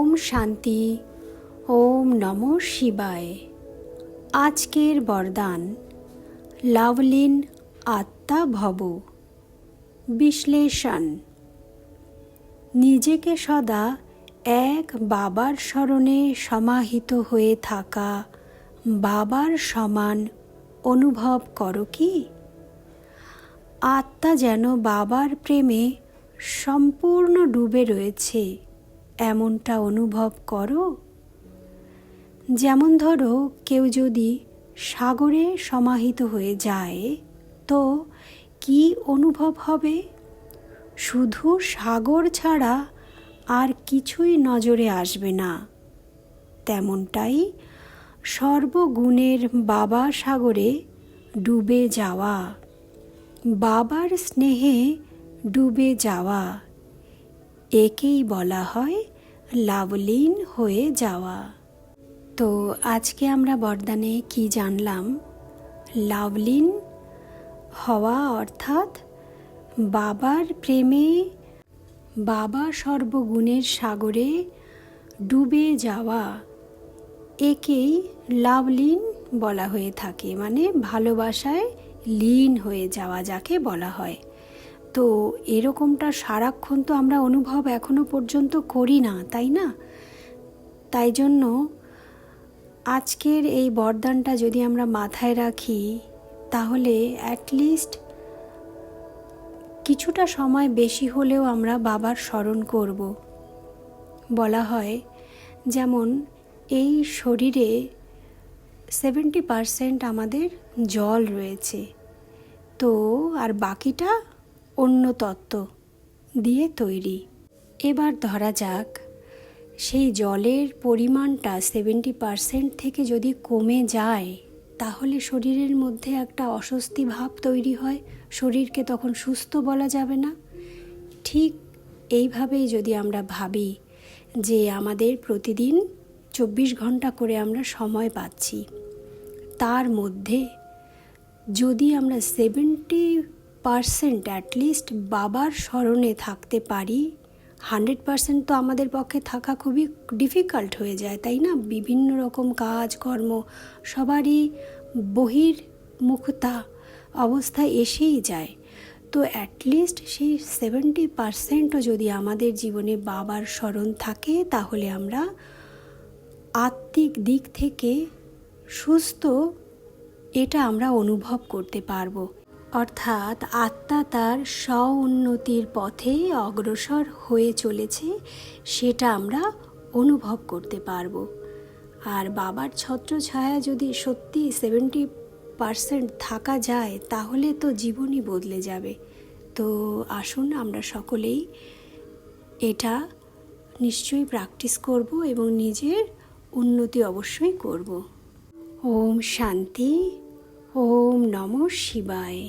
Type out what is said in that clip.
ওম শান্তি। ওম নমঃ শিবায়। আজকের বরদান, লাভলীন আত্মা ভব। বিশ্লেষণ: নিজেকে সদা এক বাবার স্মরণে সমাহিত হয়ে থাকা বাবার সমান অনুভব করো কি? আত্মা যেন বাবার প্রেমে সম্পূর্ণ ডুবে রয়েছে, এমনটা অনুভব করো। যেমন ধরো, কেউ যদি সাগরে সমাহিত হয়ে যায় তো কি অনুভব হবে? শুধু সাগর ছাড়া আর কিছুই নজরে আসবে না। তেমনটাই সর্বগুণের বাবা সাগরে ডুবে যাওয়া, বাবার স্নেহে ডুবে যাওয়া, একেই বলা হয় লাভলীন হয়ে যাওয়া। তো আজকে আমরা বরদানে কি জানলাম? লাভলীন হওয়া অর্থাৎ বাবার প্রেমে, বাবা সর্বগুণের সাগরে ডুবে যাওয়া, একেই লাভলীন বলা হয়ে থাকে, মানে ভালোবাসায় লীন হয়ে যাওয়া যাকে বলা হয়। তো এরকমটা সারাক্ষণ তো আমরা অনুভব এখনো পর্যন্ত করি না, তাই না? তাই জন্য আজকের এই বরদানটা যদি আমরা মাথায় রাখি, তাহলে অ্যাটলিস্ট কিছুটা সময় বেশি হলেও আমরা বাবার স্মরণ করব। বলা হয় যেমন এই শরীরে 70% আমাদের জল রয়েছে, তো আর বাকিটা অন্য তত্ত্ব দিয়ে তৈরি। এবার ধরা যাক সেই জলের পরিমাণটা 70% থেকে যদি কমে যায়, তাহলে শরীরের মধ্যে একটা অস্বস্তি ভাব তৈরি হয়, শরীরকে তখন সুস্থ বলা যাবে না। ঠিক এইভাবেই যদি আমরা ভাবি যে আমাদের প্রতিদিন 24 ঘন্টা করে আমরা সময় পাচ্ছি, তার মধ্যে যদি আমরা 70% অ্যাটলিস্ট বাবার স্মরণে থাকতে পারি, 100% তো আমাদের পক্ষে থাকা খুবই ডিফিকাল্ট হয়ে যায়, তাই না? বিভিন্ন রকম কাজ কর্ম সবারই বহির্মুখতা অবস্থায় এসেই যায়। তো অ্যাটলিস্ট সেই 70%ও যদি আমাদের জীবনে বাবার স্মরণ থাকে, তাহলে আমরা আত্মিক দিক থেকে সুস্থ, এটা আমরা অনুভব করতে পারবো। অর্থাৎ আত্মা তার স্ব-উন্নতির পথে অগ্রসর হয়ে চলেছে, সেটা আমরা অনুভব করতে পারবো। আর বাবার ছত্রছায়া যদি সত্যি 70% থাকা যায়, তাহলে তো জীবনই বদলে যাবে। তো আসুন আমরা সকলেই এটা নিশ্চয়ই প্র্যাকটিস করব এবং নিজের উন্নতি অবশ্যই করব। ওম শান্তি। ওম নমঃ শিবায়।